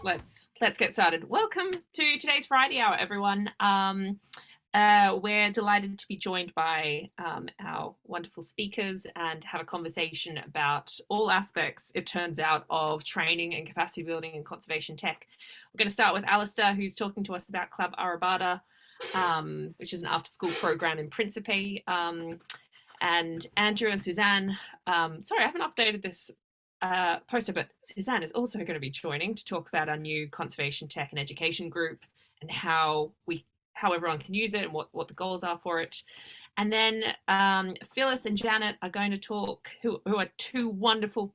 let's get started. Welcome to today's Variety Hour, everyone. We're delighted to be joined by our wonderful speakers and have a conversation about all aspects, it turns out, of training and capacity building and conservation tech. We're going to start with Alasdair, who's talking to us about Club Arribada, which is an after-school program in Principe. And Andrew and Suzanne, sorry, I haven't updated this poster, but Suzanne is also going to be joining to talk about our new conservation tech and education group and how everyone can use it and what the goals are for it. And then Phyllis and Janet are going to talk, who are two wonderful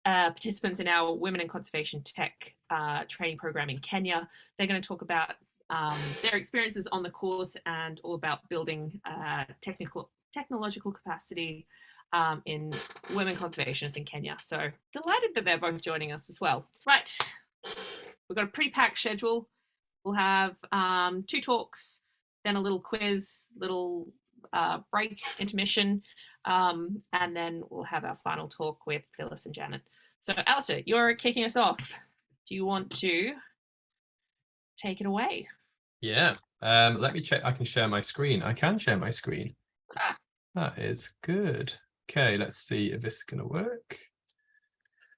participants in our Women in Conservation Tech training program in Kenya. They're going to talk about their experiences on the course and all about building technological capacity in women conservationists in Kenya. So delighted that they're both joining us as well. Right, we've got a pretty packed schedule. We'll have 2 talks, then a little quiz, little break, intermission, and then we'll have our final talk with Phyllis and Janet. So Alasdair, you're kicking us off. Do you want to take it away? Yeah, let me check. I can share my screen. I can share my screen. That is good. Okay, let's see if this is going to work.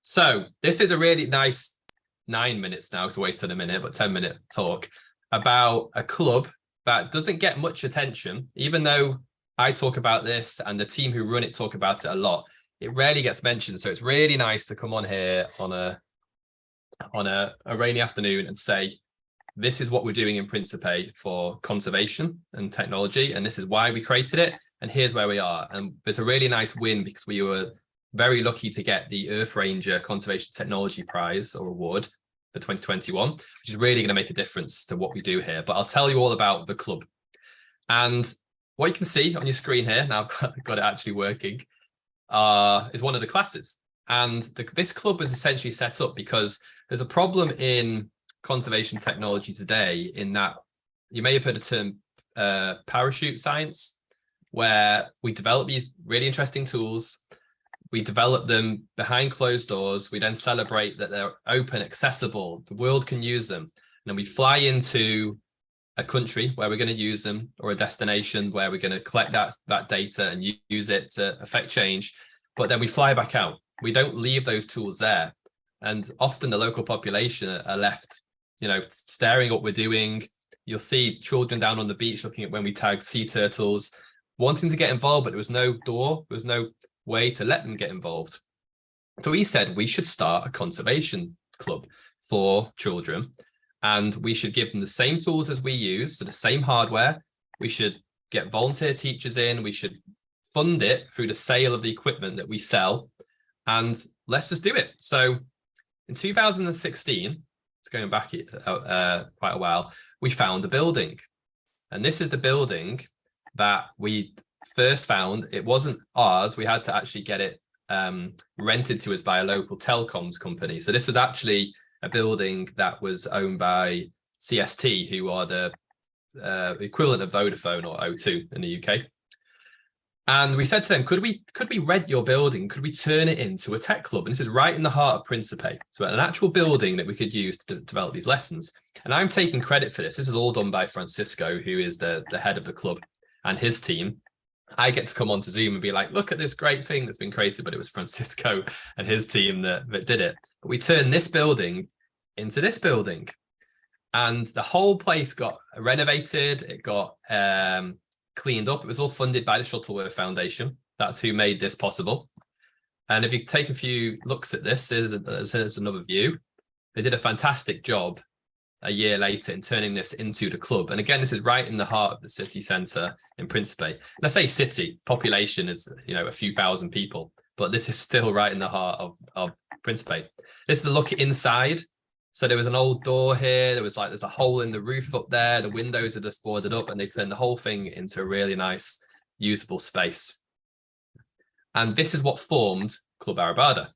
So this is a really nice 9 minutes now, it's a wasted a minute, but 10-minute talk about a club that doesn't get much attention, even though I talk about this and the team who run it talk about it a lot. It rarely gets mentioned. So it's really nice to come on here on a rainy afternoon and say, this is what we're doing in Principe for conservation and technology, and this is why we created it, and here's where we are. And there's a really nice win because we were very lucky to get the Earth Ranger Conservation Technology Prize or Award for 2021, which is really going to make a difference to what we do here. But I'll tell you all about the club. And what you can see on your screen here, now I've got it actually working, is one of the classes. And this club was essentially set up because there's a problem in conservation technology today in that you may have heard the term parachute science, where we develop these really interesting tools. We develop them behind closed doors. We then celebrate that they're open, accessible. The world can use them. And then we fly into a country where we're going to use them, or a destination where we're going to collect that data and use it to affect change. But then we fly back out. We don't leave those tools there. And often the local population are left, staring at what we're doing. You'll see children down on the beach looking at when we tagged sea turtles, wanting to get involved, but there was no door, there was no way to let them get involved. So we said we should start a conservation club for children, and we should give them the same tools as we use, so the same hardware. We should get volunteer teachers in, we should fund it through the sale of the equipment that we sell, and let's just do it. So in 2016, it's going back quite a while, we found a building, and this is the building that we first found. It wasn't ours. We had to actually get it rented to us by a local telecoms company. So this was actually a building that was owned by CST, who are the equivalent of Vodafone or O2 in the UK. And we said to them, could we rent your building? Could we turn it into a tech club? And this is right in the heart of Principe. So an actual building that we could use to develop these lessons. And I'm taking credit for this. This is all done by Francisco, who is the head of the club, and his team. I get to come onto Zoom and be like, look at this great thing that's been created, but it was Francisco and his team that did it. But we turned this building into this building, and the whole place got renovated. It got cleaned up. It was all funded by the Shuttleworth Foundation. That's who made this possible. And if you take a few looks at this, here's another view. They did a fantastic job a year later in turning this into the club. And again, this is right in the heart of the city centre in Principe. And I say city, population is, a few thousand people, but this is still right in the heart of Principe. This is a look inside. So there was an old door here. There's a hole in the roof up there. The windows are just boarded up, and they turned the whole thing into a really nice, usable space. And this is what formed Club Arribada.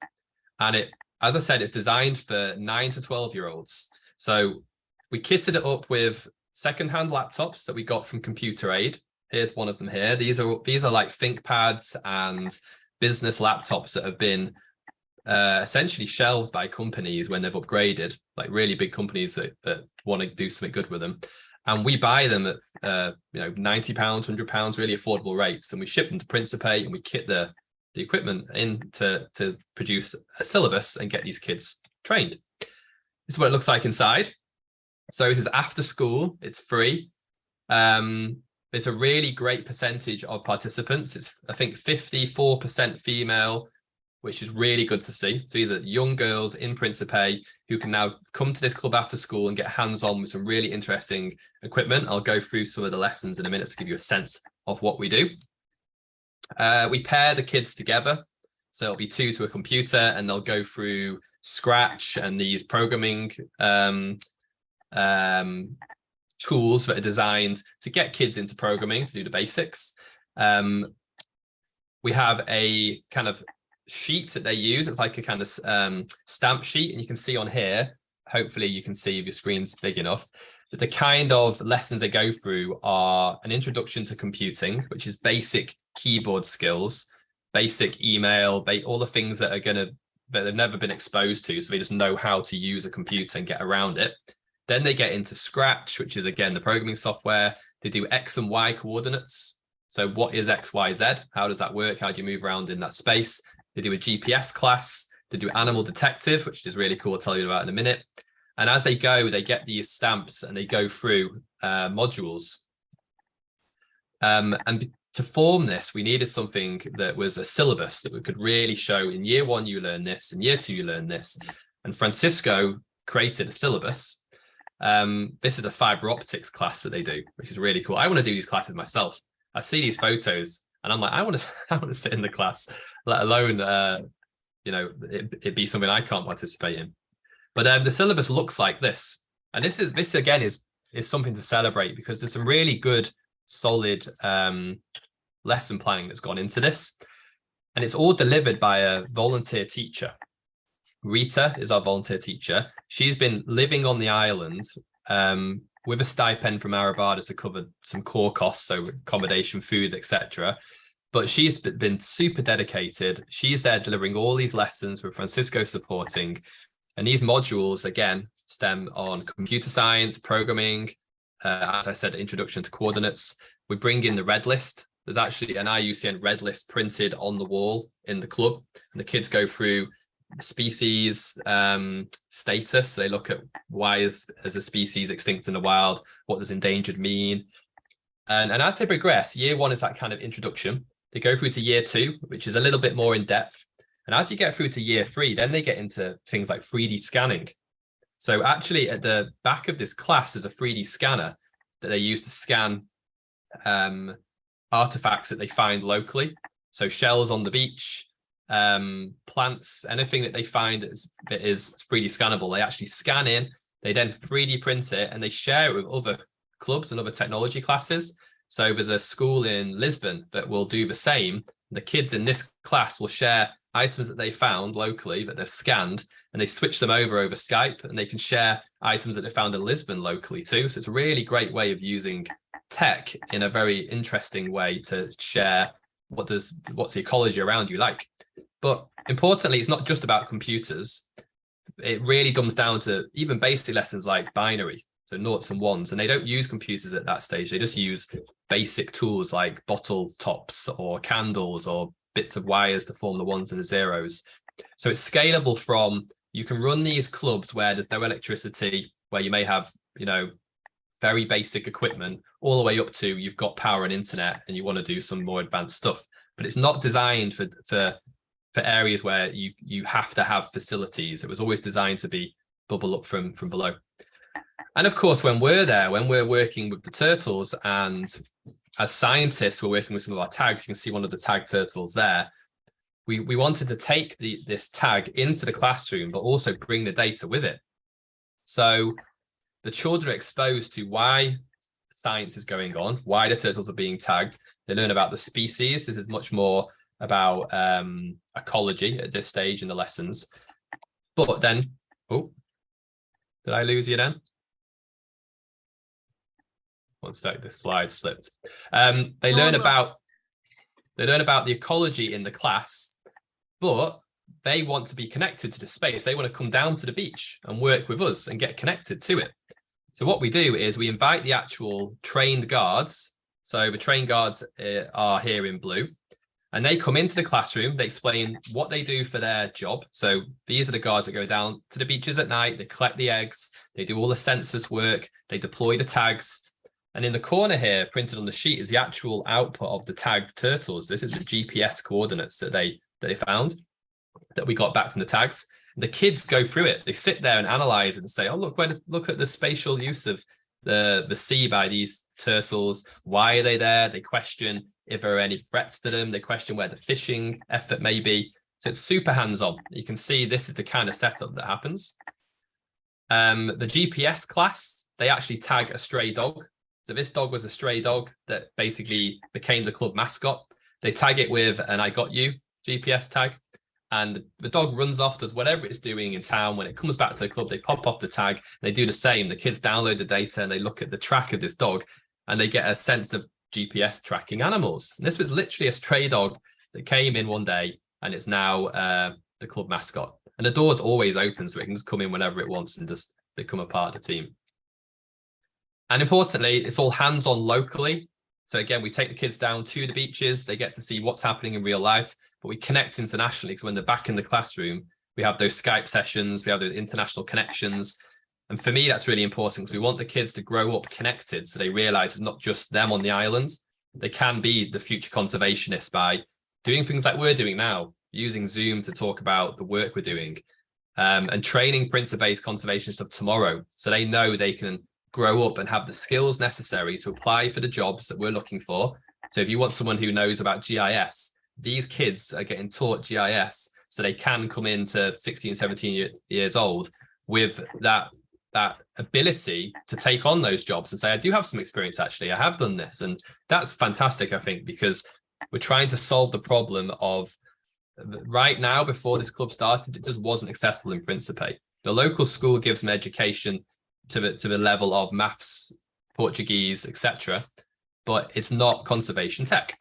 And it, as I said, it's designed for 9 to 12-year-olds. So we kitted it up with secondhand laptops that we got from Computer Aid. Here's one of them here. These are like ThinkPads and business laptops that have been essentially shelved by companies when they've upgraded, like really big companies that want to do something good with them. And we buy them at £90, £100, really affordable rates, and we ship them to Principe, and we kit the equipment in to produce a syllabus and get these kids trained. This is what it looks like inside. So this is after school, it's free. It's a really great percentage of participants. It's, I think, 54% female, which is really good to see. So these are young girls in Principe who can now come to this club after school and get hands-on with some really interesting equipment. I'll go through some of the lessons in a minute to give you a sense of what we do. We pair the kids together. So it'll be 2 to a computer, and they'll go through Scratch and these programming tools that are designed to get kids into programming, to do the basics. We have a kind of sheet that they use. It's like a kind of stamp sheet, and you can see on here, hopefully you can see if your screen's big enough, that the kind of lessons they go through are an introduction to computing, which is basic keyboard skills, basic email, all the things that they've never been exposed to, so they just know how to use a computer and get around it. Then they get into Scratch, which is, again, the programming software. They do X and Y coordinates. So what is X, Y, Z? How does that work? How do you move around in that space? They do a GPS class. They do Animal Detective, which is really cool. I'll tell you about in a minute. And as they go, they get these stamps and they go through modules. And to form this, we needed something that was a syllabus that we could really show in year 1, you learn this, in year 2, you learn this. And Francisco created a syllabus. This is a fiber optics class that they do, which is really cool. I want to do these classes myself. I see these photos and I'm like, I want to sit in the class, let alone, it be something I can't participate in. But the syllabus looks like this. And this again is something to celebrate, because there's some really good, solid lesson planning that's gone into this. And it's all delivered by a volunteer teacher. Rita is our volunteer teacher. She's been living on the island with a stipend from Arribada to cover some core costs, so accommodation, food, etc. But she's been super dedicated. She's there delivering all these lessons with Francisco supporting. And these modules, again, stem on computer science, programming, as I said, introduction to coordinates. We bring in the red list. There's actually an IUCN red list printed on the wall in the club. And the kids go through species status. They look at why is a species extinct in the wild, what does endangered mean, and as they progress, year 1 is that kind of introduction. They go through to year 2, which is a little bit more in depth, and as you get through to year 3, then they get into things like 3D scanning. So actually at the back of this class is a 3D scanner that they use to scan artifacts that they find locally, so shells on the beach, plants, anything that they find that is 3D scannable, they actually scan in, they then 3D print it, and they share it with other clubs and other technology classes. So there's a school in Lisbon that will do the same. The kids in this class will share items that they found locally that they've scanned, and they switch them over Skype, and they can share items that they found in Lisbon locally too. So it's a really great way of using tech in a very interesting way to share what's the ecology around you like. But importantly, it's not just about computers. It really comes down to even basic lessons like binary, so noughts and ones, and they don't use computers at that stage. They just use basic tools like bottle tops or candles or bits of wires to form the ones and the zeros. So it's scalable from, you can run these clubs where there's no electricity, where you may have, very basic equipment, all the way up to you've got power and internet and you want to do some more advanced stuff. But it's not designed for areas where you have to have facilities. It was always designed to be bubble up from below. And of course, when we're there, when we're working with the turtles, and as scientists, we're working with some of our tags. You can see one of the tag turtles there. We wanted to take this tag into the classroom, but also bring the data with it. So the children are exposed to why science is going on, why the turtles are being tagged. They learn about the species. This is much more about ecology at this stage in the lessons. But then, oh, did I lose you then? One sec, the slide slipped. They learn about the ecology in the class, but they want to be connected to the space. They want to come down to the beach and work with us and get connected to it. So what we do is we invite the actual trained guards. So the trained guards are here in blue, and they come into the classroom. They explain what they do for their job. So these are the guards that go down to the beaches at night. They collect the eggs. They do all the census work. They deploy the tags. And in the corner here, printed on the sheet, is the actual output of the tagged turtles. This is the GPS coordinates that they found, that we got back from the tags. The kids go through it. They sit there and analyze it and say, oh, look at the spatial use of the sea by these turtles. Why are they there? They question if there are any threats to them. They question where the fishing effort may be. So it's super hands-on. You can see this is the kind of setup that happens. The GPS class, they actually tag a stray dog. So this dog was a stray dog that basically became the club mascot. They tag it with an I got you GPS tag. And the dog runs off, does whatever it's doing in town. When it comes back to the club, they pop off the tag. And they do the same. The kids download the data and they look at the track of this dog and they get a sense of GPS tracking animals. And this was literally a stray dog that came in one day and it's now the club mascot. And the door's always open so it can just come in whenever it wants and just become a part of the team. And importantly, it's all hands-on locally. So again, we take the kids down to the beaches. They get to see what's happening in real life, but we connect internationally because when they're back in the classroom, we have those Skype sessions, we have those international connections. And for me, that's really important because we want the kids to grow up connected so they realize it's not just them on the island. They can be the future conservationists by doing things like we're doing now, using Zoom to talk about the work we're doing, and training Principe-based conservationists of tomorrow so they know they can grow up and have the skills necessary to apply for the jobs that we're looking for. So if you want someone who knows about GIS, these kids are getting taught GIS so they can come into 16, 17 years old with that ability to take on those jobs and say, I do have some experience, actually, I have done this. And that's fantastic, I think, because we're trying to solve the problem of right now, before this club started, it just wasn't accessible in Principe. The local school gives them education to the level of maths, Portuguese, etc., but it's not conservation tech.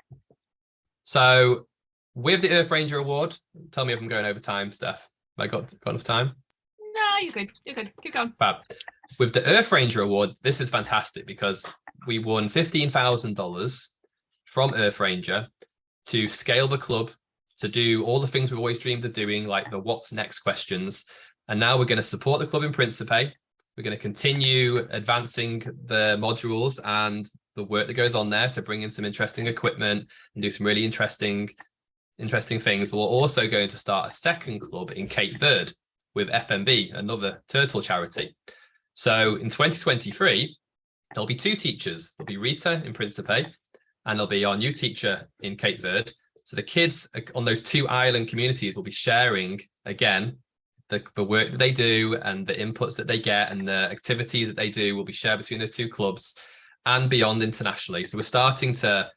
So with the Earth Ranger Award, tell me if I'm going over time, Steph. Have I got enough time? No, you're good. You're good. Keep going. Fab. With the Earth Ranger Award, this is fantastic because we won $15,000 from Earth Ranger to scale the club, to do all the things we've always dreamed of doing, like the what's next questions. And now we're going to support the club in Principe. We're going to continue advancing the modules and the work that goes on there. So bring in some interesting equipment and do some really interesting things. But we're also going to start a second club in Cape Verde with FMB, another turtle charity. So in 2023, there'll be two teachers. There'll be Rita in Principe, and there'll be our new teacher in Cape Verde. So the kids on those two island communities will be sharing, again, the work that they do and the inputs that they get and the activities that they do will be shared between those two clubs and beyond internationally. So we're starting to,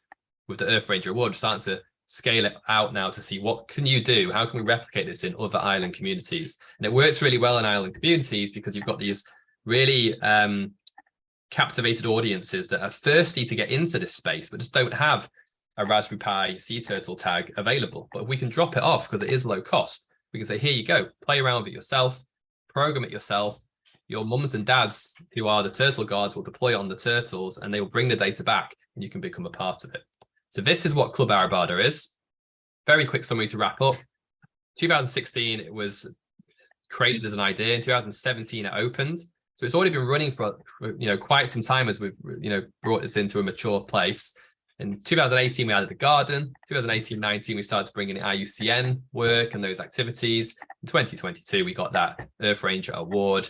with the Earth Ranger Award, we're starting to scale it out now to see what can you do? How can we replicate this in other island communities? And it works really well in island communities because you've got these really captivated audiences that are thirsty to get into this space, but just don't have a Raspberry Pi sea turtle tag available. But if we can drop it off because it is low cost, we can say, here you go, play around with it yourself, program it yourself. Your mums and dads, who are the turtle guards, will deploy on the turtles and they will bring the data back and you can become a part of it. So this is what Club Arribada is. Very quick summary to wrap up. 2016, it was created as an idea. In 2017, it opened. So it's already been running for quite some time as we've brought this into a mature place. In 2018, we added the garden. 2018-19, we started to bring in IUCN work and those activities. In 2022, we got that Earth Ranger Award.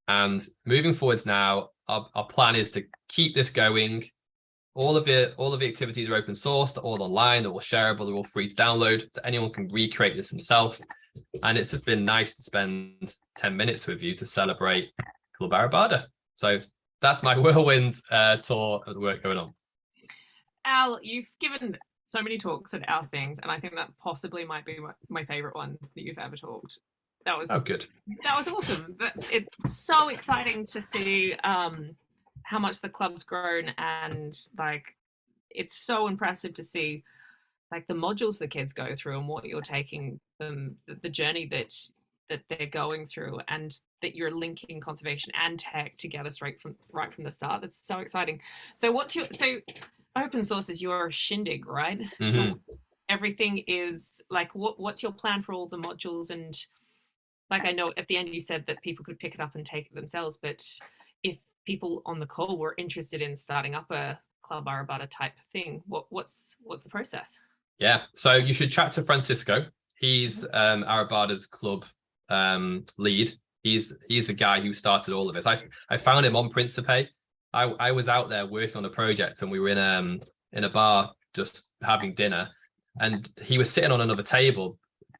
And moving forwards now, our plan is to keep this going. All of the activities are open source, they're all online, they're all shareable, they're all free to download, so anyone can recreate this himself. And it's just been nice to spend 10 minutes with you to celebrate Club Arribada. So that's my whirlwind tour of the work going on. Al, you've given so many talks at our things, and I think that possibly might be my favorite one that you've ever talked. That was good. That was awesome. It's so exciting to see how much the club's grown, and like it's so impressive to see like the modules the kids go through and what you're taking them, the journey that they're going through, and that you're linking conservation and tech together right from the start. That's so exciting. So open source is your shindig, right? Mm-hmm. So everything is like, what's your plan for all the modules? And like, I know at the end you said that people could pick it up and take it themselves, but if people on the call were interested in starting up a Club Arribada type thing, what's the process? Yeah, so you should chat to Francisco. He's Arribada's club lead. He's the guy who started all of this. I found him on Principe. I was out there working on a project, and we were in a bar just having dinner, and he was sitting on another table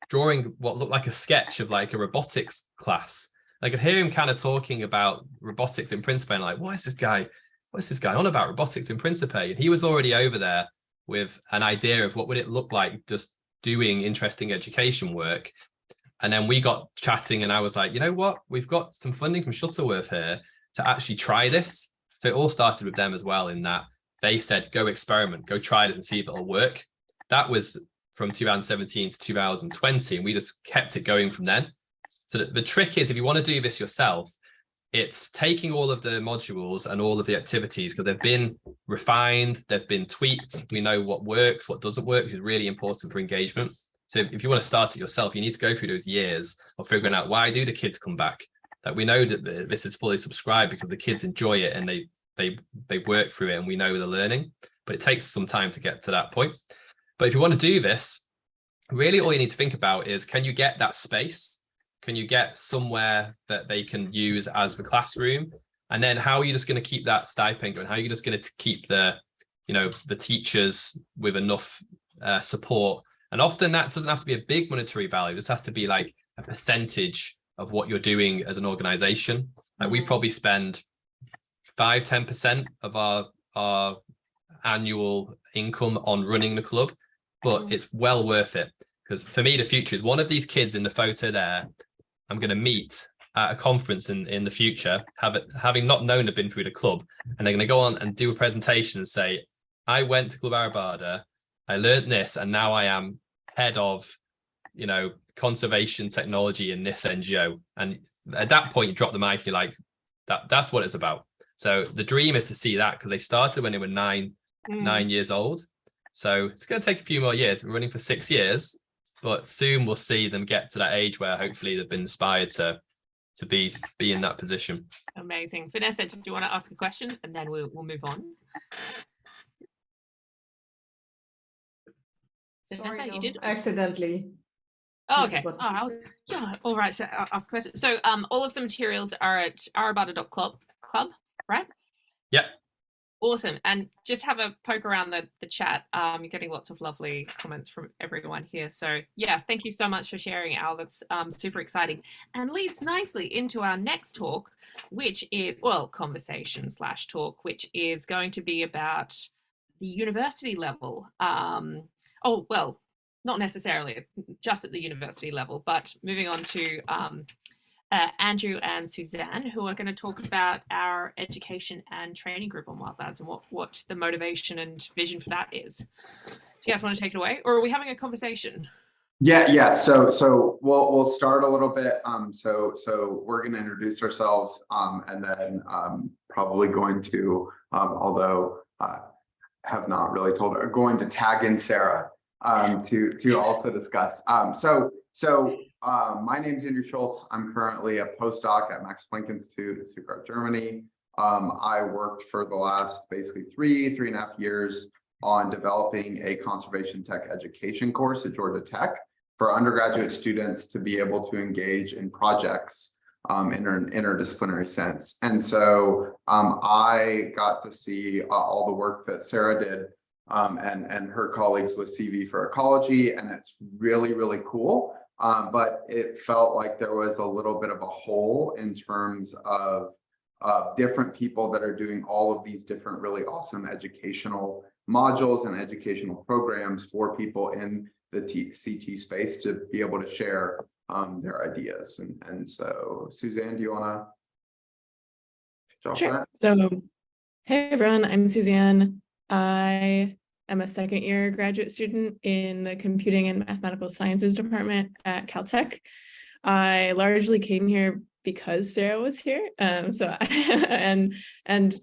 drawing what looked like a sketch of like a robotics class. I could hear him kind of talking about robotics in Principe, and like, what's this guy on about robotics in Principe? And he was already over there with an idea of what would it look like just doing interesting education work. And then we got chatting, and I was like, you know what? We've got some funding from Shuttleworth here to actually try this. So it all started with them as well, in that they said, go experiment, go try this and see if it'll work. That was from 2017 to 2020, and we just kept it going from then. So the trick is, if you want to do this yourself, it's taking all of the modules and all of the activities, because they've been refined, they've been tweaked. We know what works, what doesn't work, which is really important for engagement. So if you want to start it yourself, you need to go through those years of figuring out, why do the kids come back? That we know that this is fully subscribed because the kids enjoy it and they work through it, and we know the learning, but it takes some time to get to that point. But if you want to do this, really all you need to think about is, can you get that space? Can you get somewhere that they can use as the classroom? And then how are you just going to keep that stipend going? How are you just going to keep the teachers with enough support? And often that doesn't have to be a big monetary value. It just has to be like a percentage of what you're doing as an organization. Like we probably spend 5-10% of our annual income on running the club, but it's well worth it. Because for me, the future is one of these kids in the photo there, I'm going to meet at a conference in the future, having not known they've been through the club, and they're going to go on and do a presentation and say, I went to Club Arribada, I learned this, and now I am head of, conservation technology in this NGO. And at that point, you drop the mic, you're like, that's what it's about. So the dream is to see that, because they started when they were nine years old. So it's going to take a few more years. We're running for 6 years, but soon we'll see them get to that age where hopefully they've been inspired to be in that position. Amazing. Vanessa, do you want to ask a question, and then we'll move on? Vanessa, Sorry, no, you did accidentally. Oh, okay. All right. So I'll ask a question. So all of the materials are at arribada.club, right? Yep. Awesome. And just have a poke around the chat. You're getting lots of lovely comments from everyone here. So yeah, thank you so much for sharing, Al. That's super exciting, and leads nicely into our next talk, which is, conversation/talk, which is going to be about the university level. Not necessarily just at the university level, but moving on to Andrew and Suzanne, who are going to talk about our education and training group on WILDLABS and what the motivation and vision for that is. Do you guys want to take it away, or are we having a conversation? Yeah. So we'll start a little bit. So we're going to introduce ourselves, and then probably going to, although have not really told her, going to tag in Sarah to also discuss. My name is Andrew Schulz. I'm currently a postdoc at Max Planck Institute in Stuttgart, Germany. I worked for the last basically 3.5 years on developing a conservation tech education course at Georgia Tech for undergraduate students to be able to engage in projects in an interdisciplinary sense. And so I got to see all the work that Sarah did and her colleagues with CV for Ecology, and it's really, really cool. But it felt like there was a little bit of a hole in terms of different people that are doing all of these different really awesome educational modules and educational programs for people in the CT space to be able to share their ideas. And so, Suzanne, do you want to jump on that? So, hey everyone, I'm Suzanne. I am a second-year graduate student in the Computing and Mathematical Sciences department at Caltech. I largely came here because Sarah was here, and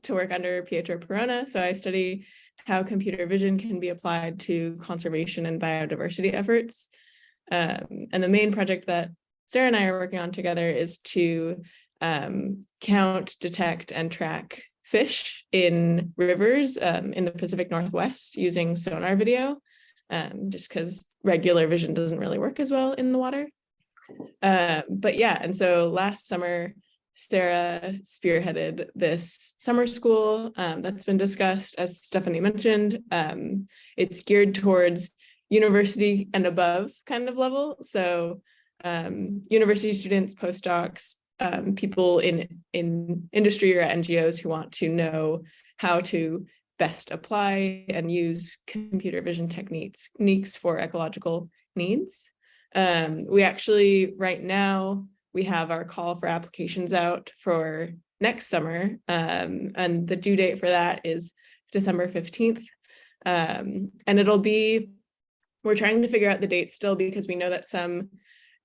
to work under Pietro Perona. So I study how computer vision can be applied to conservation and biodiversity efforts. And the main project that Sarah and I are working on together is to count, detect, and track fish in rivers in the Pacific Northwest using sonar video, just because regular vision doesn't really work as well in the water. But yeah, and so last summer, Sarah spearheaded this summer school that's been discussed, as Stephanie mentioned. It's geared towards university and above kind of level. So university students, postdocs, people in industry or NGOs who want to know how to best apply and use computer vision techniques for ecological needs. We actually, right now, we have our call for applications out for next summer, and the due date for that is December 15th. And we're trying to figure out the date still, because we know that some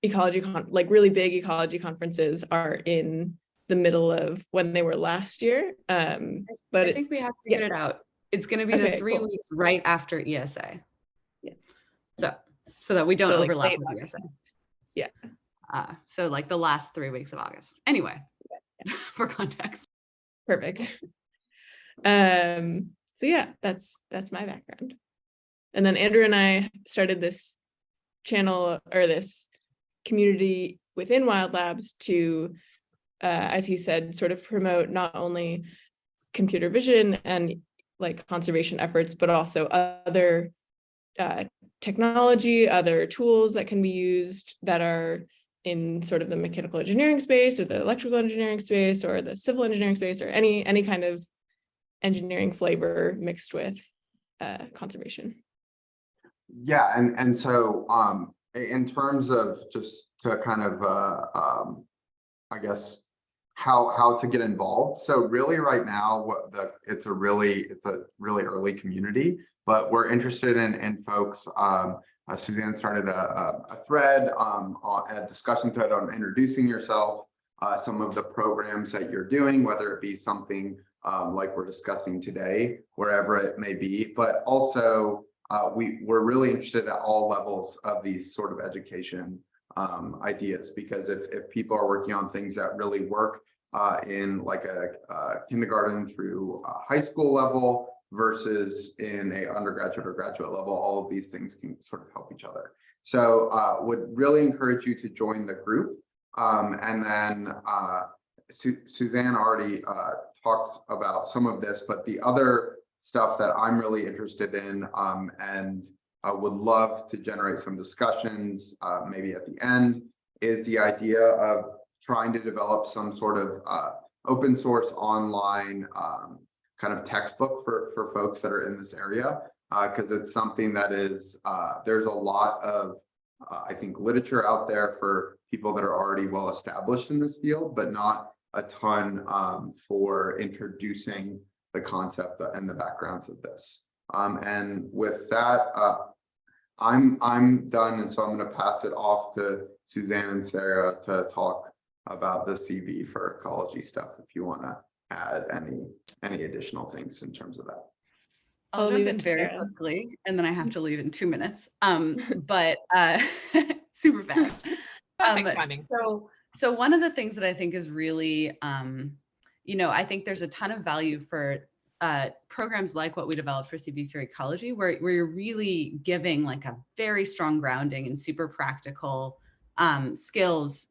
really big ecology conferences are in the middle of when they were last year. But I think we have to get it out. It's going to be the 3 weeks right after ESA. Yes. So that we don't overlap with August. ESA. Yeah. So like the last 3 weeks of August. Anyway, for context. Perfect. So yeah, that's my background. And then Andrew and I started this channel, or this community within Wild Labs to, as he said, sort of promote not only computer vision and like conservation efforts, but also other technology, other tools that can be used that are in sort of the mechanical engineering space, or the electrical engineering space, or the civil engineering space, or any kind of engineering flavor mixed with conservation. Yeah, and so in terms of just to kind of I guess how to get involved. So really right now, it's a really early community, but we're interested in folks. Suzanne started a thread, a discussion thread on introducing yourself, some of the programs that you're doing, whether it be something like we're discussing today, wherever it may be, but also we're really interested at all levels of these sort of education ideas, because if people are working on things that really work in like a kindergarten through high school level versus in a undergraduate or graduate level, all of these things can sort of help each other. So would really encourage you to join the group. And then Suzanne already talked about some of this, but the other stuff that I'm really interested in and would love to generate some discussions maybe at the end is the idea of trying to develop some sort of open source online kind of textbook for folks that are in this area, because it's something that is, there's a lot of, I think, literature out there for people that are already well established in this field, but not a ton for introducing the concept and the backgrounds of this. And with that, I'm done, and so I'm going to pass it off to Suzanne and Sarah to talk about the CV for ecology stuff, if you want to add any additional things in terms of that. I'll jump in very quickly, and then I have to leave in 2 minutes. But super fast. Perfect timing. So one of the things that I think is really, I think there's a ton of value for programs like what we developed for CV for ecology, where you're really giving like a very strong grounding in super practical skills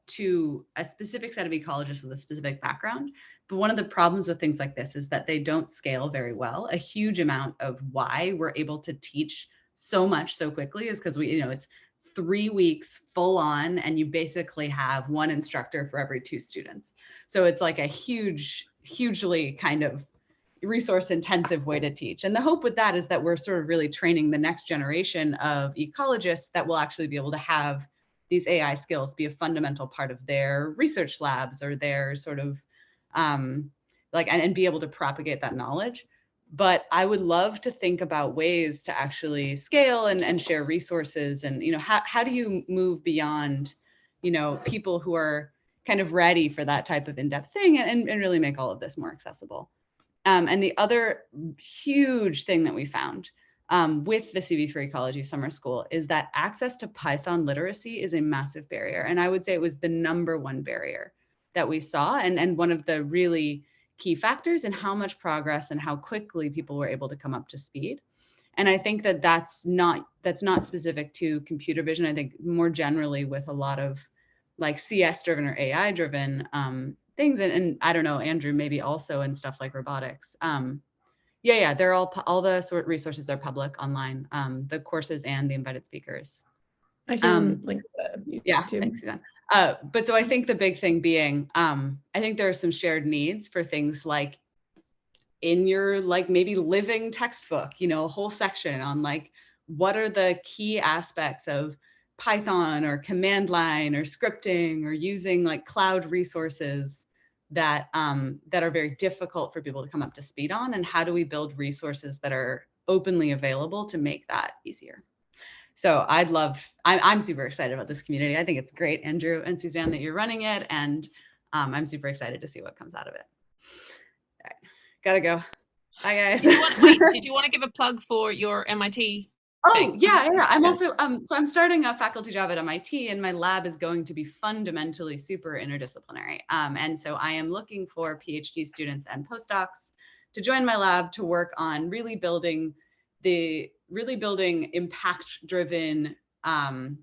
to a specific set of ecologists with a specific background. But one of the problems with things like this is that they don't scale very well. A huge amount of why we're able to teach so much so quickly is because it's 3 weeks full on, and you basically have one instructor for every 2 students. So it's like a hugely kind of resource intensive way to teach. And the hope with that is that we're sort of really training the next generation of ecologists that will actually be able to have these AI skills be a fundamental part of their research labs or their sort of and be able to propagate that knowledge. But I would love to think about ways to actually scale and share resources. And, you know, how do you move beyond, you know, people who are kind of ready for that type of in-depth thing and really make all of this more accessible. And the other huge thing that we found with the CV for Ecology Summer School is that access to Python literacy is a massive barrier. And I would say it was the #1 barrier that we saw, and one of the really key factors in how much progress and how quickly people were able to come up to speed. And I think that that's not specific to computer vision. I think more generally with a lot of like CS driven or AI driven things. And I don't know, Andrew, maybe also in stuff like robotics. Yeah, they're all the sort resources are public online, the courses and the invited speakers. I can link yeah, too. thanks, Suzanne. But so I think the big thing being, I think there are some shared needs for things like in your like maybe living textbook, you know, a whole section on like what are the key aspects of Python or command line or scripting or using like cloud resources that that are very difficult for people to come up to speed on, and how do we build resources that are openly available to make that easier. So I'm super excited about this community. I think it's great, Andrew and Suzanne, that you're running it, and I'm super excited to see what comes out of it. All right, gotta go. Bye, guys. Did you want to give a plug for your MIT? Oh, yeah. I'm also, so I'm starting a faculty job at MIT, and my lab is going to be fundamentally super interdisciplinary. And so I am looking for PhD students and postdocs to join my lab to work on really building impact-driven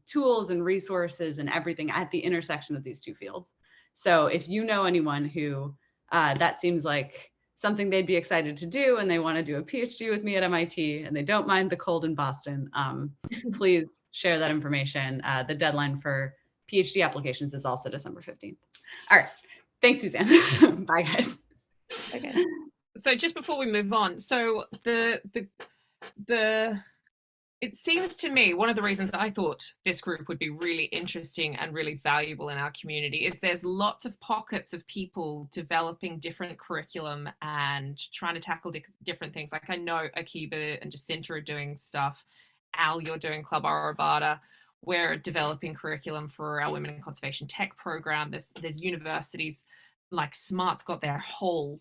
tools and resources and everything at the intersection of these two fields. So if you know anyone who that seems like something they'd be excited to do, and they want to do a PhD with me at MIT, and they don't mind the cold in Boston, please share that information. The deadline for PhD applications is also December 15th. All right, thanks, Suzanne. Bye, guys. Okay. So just before we move on, so it seems to me one of the reasons I thought this group would be really interesting and really valuable in our community is there's lots of pockets of people developing different curriculum and trying to tackle different things. Like I know Akiba and Jacinta are doing stuff. Al, you're doing Club Arribada. We're developing curriculum for our Women in Conservation Tech program. There's universities like Smart's got their whole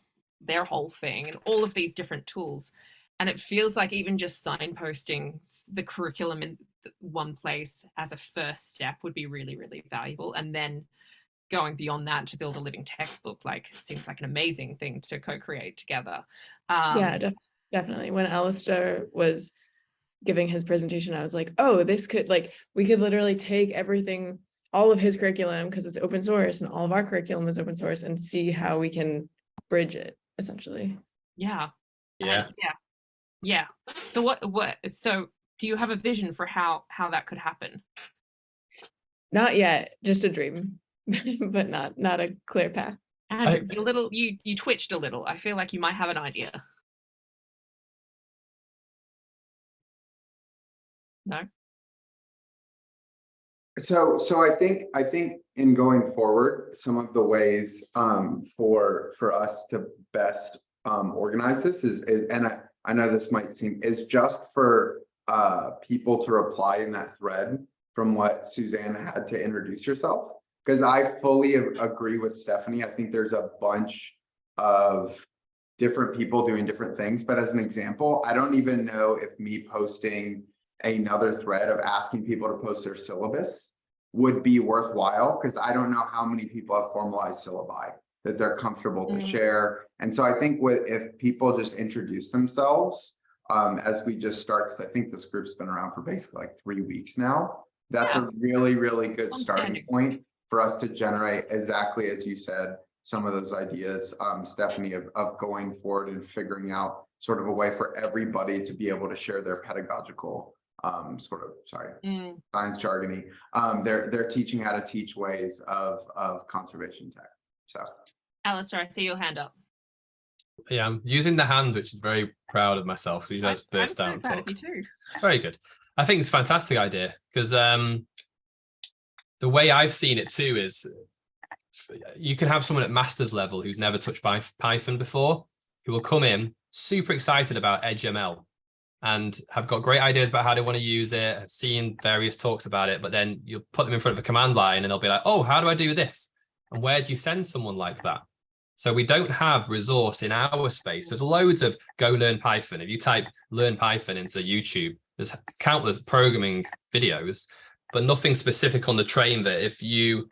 thing and all of these different tools. And it feels like even just signposting the curriculum in one place as a first step would be really, really valuable. And then going beyond that to build a living textbook, like seems like an amazing thing to co-create together. Yeah, definitely. When Alasdair was giving his presentation, I was like, oh, this could, like, we could literally take everything, all of his curriculum, because it's open source and all of our curriculum is open source, and see how we can bridge it, essentially. Yeah. Yeah. Yeah. So so do you have a vision for how that could happen? Not yet, just a dream, but not a clear path. Andrew, you twitched a little. I feel like you might have an idea. No? So I think in going forward, some of the ways for us to best organize this is and I know this might seem is just for people to reply in that thread from what Suzanne had to introduce yourself, because I fully agree with Stephanie. I think there's a bunch of different people doing different things, but as an example, I don't even know if me posting another thread of asking people to post their syllabus would be worthwhile, because I don't know how many people have formalized syllabi that they're comfortable to share. And so I think if people just introduce themselves as we just start, because I think this group's been around for basically like 3 weeks now, that's a really, really good starting point for us to generate, exactly as you said, some of those ideas, Stephanie, of going forward and figuring out sort of a way for everybody to be able to share their pedagogical science jargony, they're teaching how to teach ways of conservation tech. So Alasdair, I see your hand up. Yeah, I'm using the hand, which is very proud of myself. So you guys burst out and talk. Very good. I think it's a fantastic idea, because the way I've seen it too is you can have someone at master's level who's never touched Python before, who will come in super excited about Edge ML and have got great ideas about how they want to use it, have seen various talks about it, but then you'll put them in front of a command line and they'll be like, oh, how do I do this? And where do you send someone like that? So we don't have resource in our space. There's loads of go learn Python. If you type learn Python into YouTube, there's countless programming videos, but nothing specific on the train that if you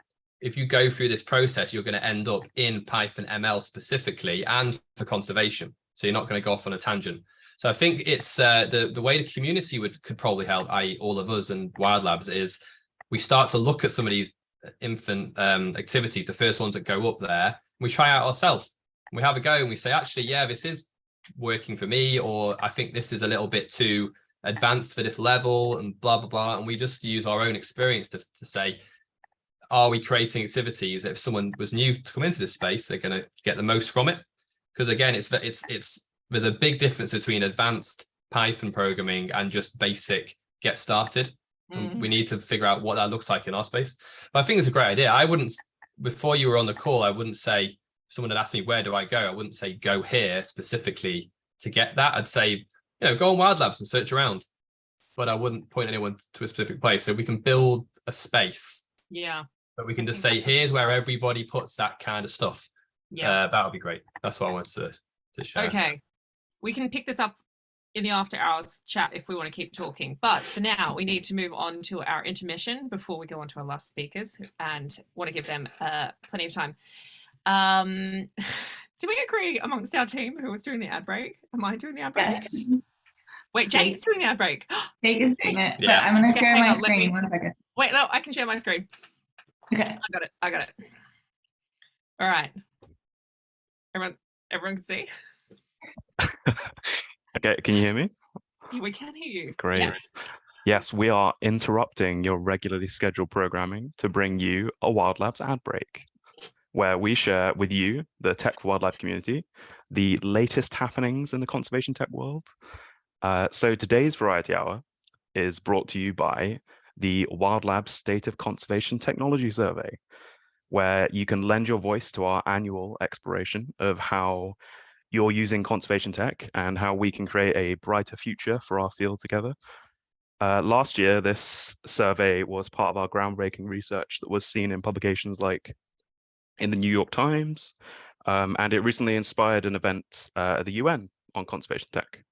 go through this process, you're going to end up in Python ML specifically and for conservation. So you're not going to go off on a tangent. So I think it's the way the community could probably help, i.e. all of us and Wild Labs, is we start to look at some of these infant activities, the first ones that go up there, we try out ourselves. We have a go and we say, actually, yeah, this is working for me, or I think this is a little bit too advanced for this level and blah, blah, blah. And we just use our own experience to say, are we creating activities that if someone was new to come into this space, they're going to get the most from it? Because again, there's a big difference between advanced Python programming and just basic get started. We need to figure out what that looks like in our space. But I think it's a great idea. I wouldn't, before you were on the call, I wouldn't say, if someone had asked me, where do I go? I wouldn't say go here specifically to get that. I'd say, go on Wild Labs and search around. But I wouldn't point anyone to a specific place. So we can build a space. Yeah. But we can just say, here's where everybody puts that kind of stuff. Yeah. That would be great. That's what I wanted to share. Okay. We can pick this up in the after hours chat if we want to keep talking. But for now, we need to move on to our intermission before we go on to our last speakers and want to give them plenty of time. Do we agree amongst our team who was doing the ad break? Am I doing the ad break? Yes. Wait, Jake's doing the ad break. Jake is doing it, but Yeah. I'm going to share hang my on, let screen. me- 1 second. Wait, no, I can share my screen. Okay. I got it. All right. Everyone can see? Okay, can you hear me? We can hear you. Great. Yes. Yes, we are interrupting your regularly scheduled programming to bring you a Wild Labs ad break, where we share with you, the tech wildlife community, the latest happenings in the conservation tech world. So today's Variety Hour is brought to you by the Wild Labs State of Conservation Technology Survey, where you can lend your voice to our annual exploration of how you're using conservation tech and how we can create a brighter future for our field together. Last year, this survey was part of our groundbreaking research that was seen in publications like in the New York Times, and it recently inspired an event at the UN on conservation tech.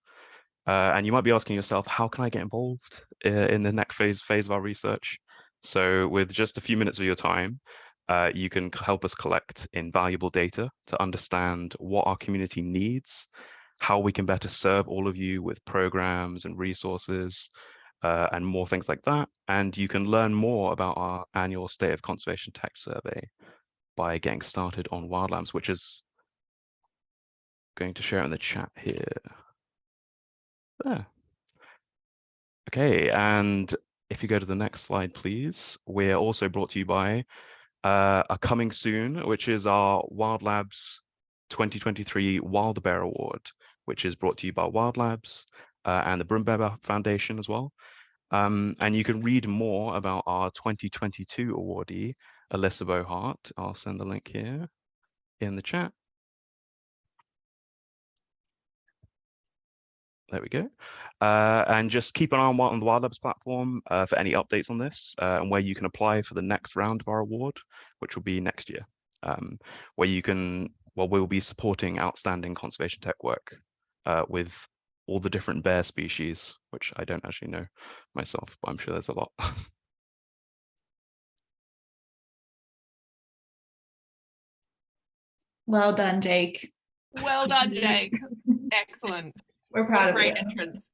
And you might be asking yourself, how can I get involved in the next phase of our research? So with just a few minutes of your time, you can help us collect invaluable data to understand what our community needs, how we can better serve all of you with programs and resources, and more things like that. And you can learn more about our annual State of Conservation Tech Survey by getting started on Wild Labs, which is going to share in the chat here. There. Okay, and if you go to the next slide, please, we're also brought to you by a coming soon, which is our Wild Labs 2023 Wild Bear Award, which is brought to you by Wild Labs and the Broom Bear Foundation as well. And you can read more about our 2022 awardee, Alyssa Bohart. I'll send the link here in the chat. There we go. And just keep an eye on the Wild Labs platform for any updates on this and where you can apply for the next round of our award, which will be next year, where you can, well, we'll be supporting outstanding conservation tech work with all the different bear species, which I don't actually know myself, but I'm sure there's a lot. Well done, Jake. Well done, Jake. Excellent. We're proud of Great you. entrance.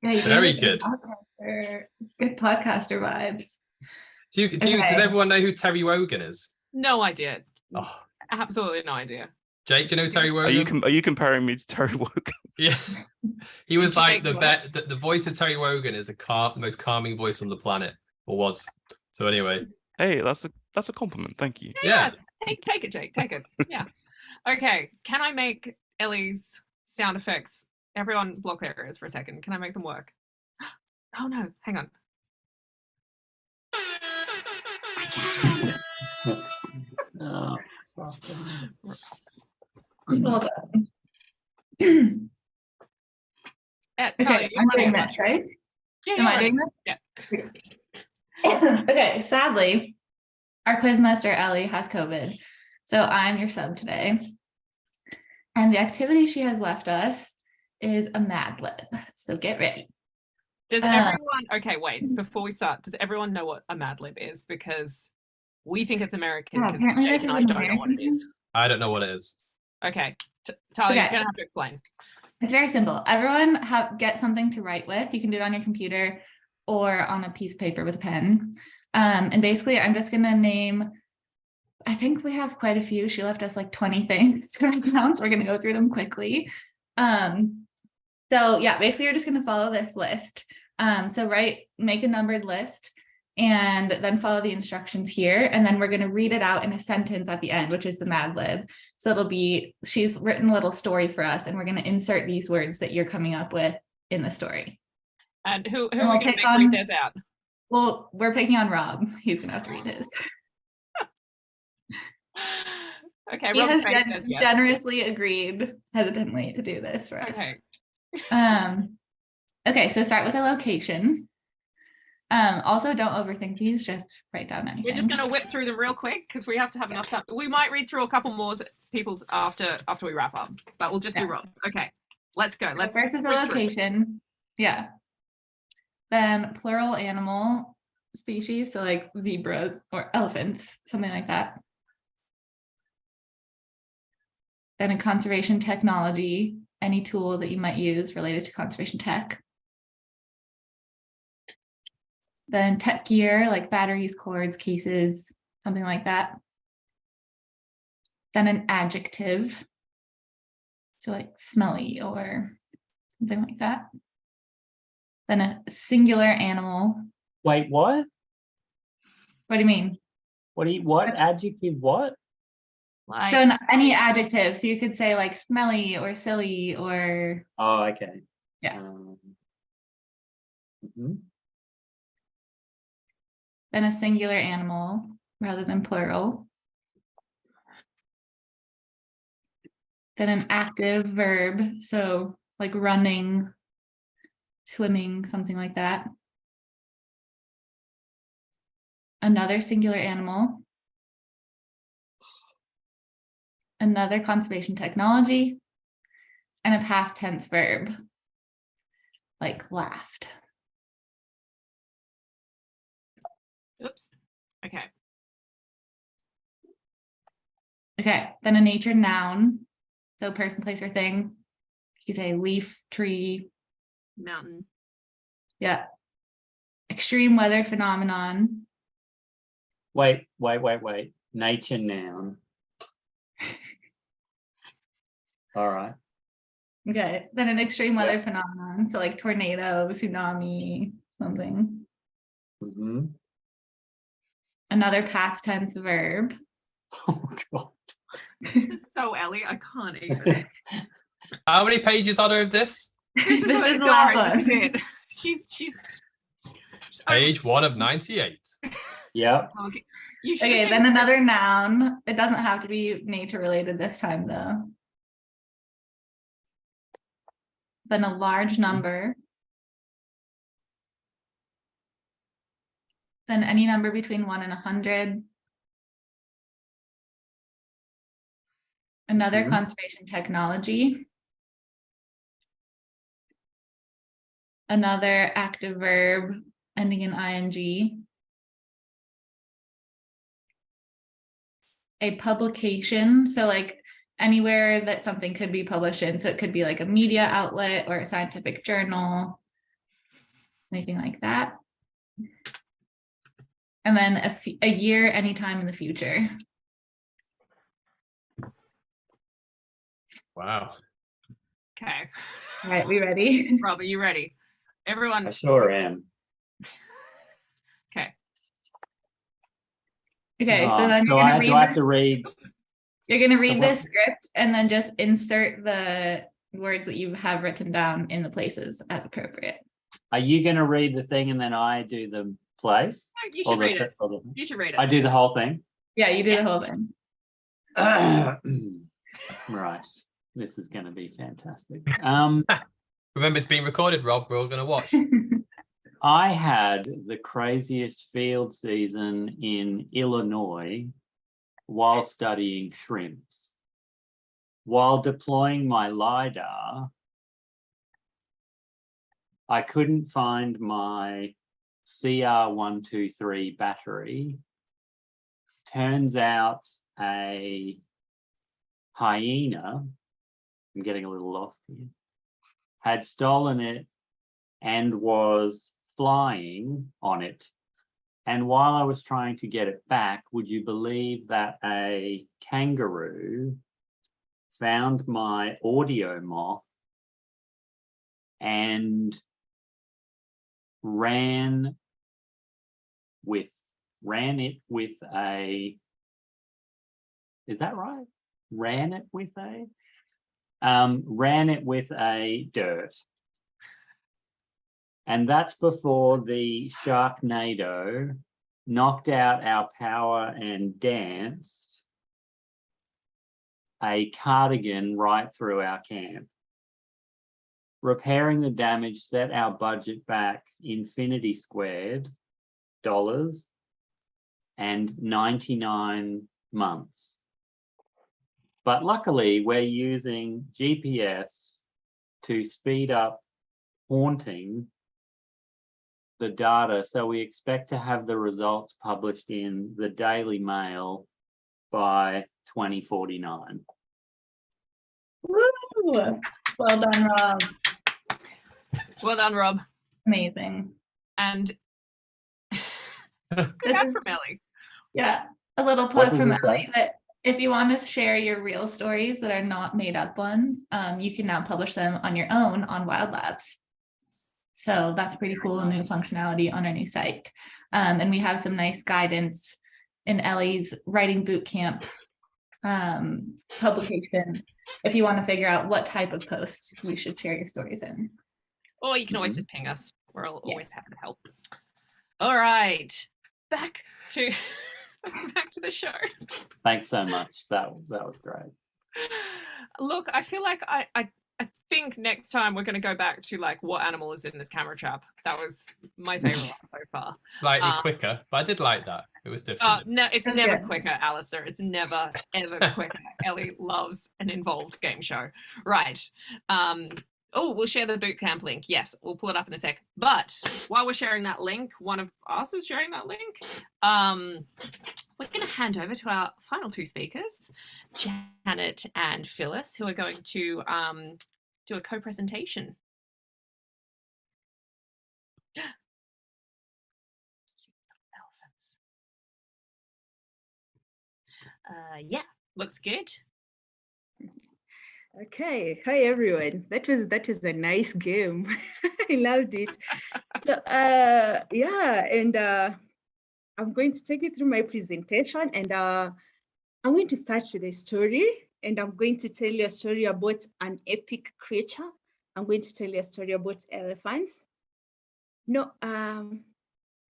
Yeah, you Very did good. Good podcaster vibes. Does everyone know who Terry Wogan is? No idea. Oh, Absolutely no idea. Jake, do you know Terry Wogan? Are you comparing me to Terry Wogan? Yeah, he was like Jake the voice of Terry Wogan is the most calming voice on the planet, or was. So anyway, Hey, that's a compliment. Thank you. yeah. Take it, Jake. Take it. Yeah. Okay. Can I make Ellie's sound effects? Everyone block their ears for a second. Can I make them work? Oh no, hang on. I can. Well done. Talia, Okay, you're I'm running doing a this, bunch. right? Yeah, Am you're I doing running. this? Yeah. Okay, sadly, our quizmaster Ellie has COVID, so I'm your sub today. And the activity she has left us is a Mad Lib. So get ready. Does everyone, okay, wait, before we start, does everyone know what a Mad Lib is? Because we think it's American, Yeah, because apparently Jake this and is I an don't know what it American is. thing. I don't know what it is. Okay, Talia, you're Okay. going to have to explain. It's very simple. Everyone get something to write with. You can do it on your computer or on a piece of paper with a pen. And basically, I'm just going to name, I think we have quite a few. She left us like 20 things to write down, so we're going to go through them quickly. So yeah, basically, you're just going to follow this list. So make a numbered list and then follow the instructions here. And then we're going to read it out in a sentence at the end, which is the Mad Lib. So it'll be, she's written a little story for us, and we're going to insert these words that you're coming up with in the story. And who And are we'll we going pick to make read on- theirs out? Well, we're picking on Rob. He's going to have to read his. Okay, He Rob's has face says yes. generously agreed hesitantly to do this for us. Okay. Okay, so start with a location. Also, don't overthink these, just write down anything. We're just going to whip through them real quick because we have to have enough time. We might read through a couple more people's after we wrap up, but we'll just do Rob's. Okay, let's go. So first is the location. Yeah. Then plural animal species, so like zebras or elephants, something like that. Then a conservation technology, any tool that you might use related to conservation tech. Then tech gear, like batteries, cords, cases, something like that. Then an adjective, so like smelly or something like that. Then a singular animal. Wait, what? What do you mean? What adjective, what? Like, So any adjective, so you could say like smelly or silly or. Oh, okay. Yeah. Mhm. Then a singular animal rather than plural. Then an active verb, so like running, swimming, something like that. Another singular animal. Another conservation technology. And a past tense verb, like laughed. Oops. Okay. Okay, then a nature noun. So person, place, or thing. You could say leaf, tree. Mountain. Yeah. Extreme weather phenomenon. Wait. Nature noun. All right. Okay, then an extreme weather phenomenon. So like tornado, tsunami, something. Mm-hmm. Another past tense verb. Oh God. This is so Ellie. I can't even. How many pages are there of this? This is the don't last worry, this is one. it. She's Page 1 of 98. Yep. Okay. You should Okay, have then seen- another noun. It doesn't have to be nature related this time though. Then a large number. Then any number between 1 and 100. Another conservation technology. Another active verb ending in ing. A publication, so like anywhere that something could be published in. So it could be like a media outlet or a scientific journal, anything like that. And then a year, anytime in the future. Wow. Okay. All right, we ready? Rob, are you ready? Everyone. I sure am. Okay. Okay, so Oh, then do you're gonna I read have this, to read? you're gonna read So the what- script and then just insert the words that you have written down in the places as appropriate. Are you going to read the thing and then I do the place? You Or should the- read it. or the- You should read it. I do the whole thing. Yeah, you do Yeah. the whole thing. Right. This is going to be fantastic. Remember, it's being recorded, Rob. We're all going to watch. I had the craziest field season in Illinois while studying shrimps. While deploying my LiDAR, I couldn't find my CR123 battery. Turns out a hyena, I'm getting a little lost here, had stolen it and was flying on it. And while I was trying to get it back, would you believe that a kangaroo found my audio moth and ran it with a, is that right? Ran it with a dirt. And that's before the Sharknado knocked out our power and danced a cardigan right through our camp. Repairing the damage set our budget back infinity squared dollars and 99 months. But luckily, we're using GPS to speed up haunting the data, so we expect to have the results published in the Daily Mail by 2049. Woo! Well done, Rob. Well done, Rob. Amazing. And this is good ad from Ellie. Yeah, a little What plug does from it say? Ellie that if you want to share your real stories that are not made up ones, you can now publish them on your own on Wild Labs. So that's pretty cool, new functionality on our new site. And we have some nice guidance in Ellie's writing bootcamp publication if you want to figure out what type of post you should share your stories in. Or you can always just ping us. We're always Yes. happy to help. All right, back to the show. Thanks so much. That was great. Look, I feel like I think next time we're going to go back to like what animal is in this camera trap. That was my favorite one so far. Slightly quicker, but I did like that. It was different. No, it's That's never good. quicker, Alasdair. It's never, ever quicker. Ellie loves an involved game show. Right. Oh, we'll share the bootcamp link. Yes, we'll pull it up in a sec. But while we're sharing that link, one of us is sharing that link. We're going to hand over to our final two speakers, Janet and Phyllis, who are going to do a co-presentation. Yeah, looks good. Okay, hi everyone. That was a nice game. I loved it. So yeah, and I'm going to take you through my presentation, and I'm going to start with a story, and I'm going to tell you a story about an epic creature. I'm going to tell you a story about elephants. No,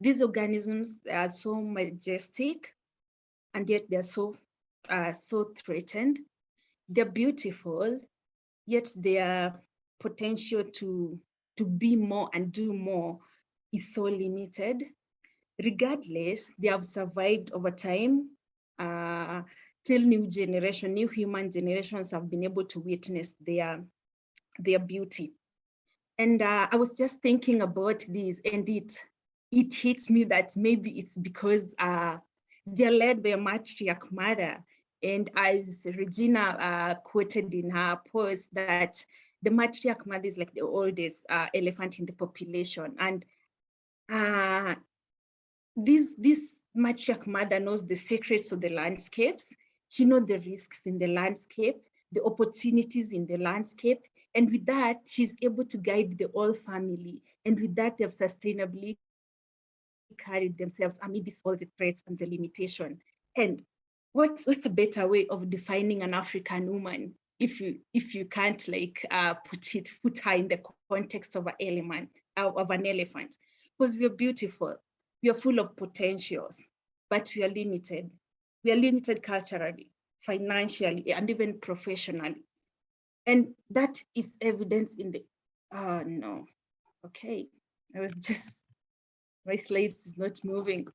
these organisms, they are so majestic, and yet they're so threatened. They're beautiful, yet their potential to be more and do more is so limited. Regardless, they have survived over time till new human generations have been able to witness their beauty. And I was just thinking about this, and it hits me that maybe it's because they're led by a matriarch mother. And as Regina quoted in her post, that the matriarch mother is like the oldest elephant in the population. And this matriarch mother knows the secrets of the landscapes. She knows the risks in the landscape, the opportunities in the landscape. And with that, she's able to guide the whole family. And with that, they've sustainably carried themselves amidst all the threats and the limitation. And what's a better way of defining an African woman if you can't like put her in the context of an elephant? Because we are beautiful, we are full of potentials, but we are limited. We are limited culturally. financially, and even professionally. And that is evidence in the, no, okay. I was just, my slides is not moving.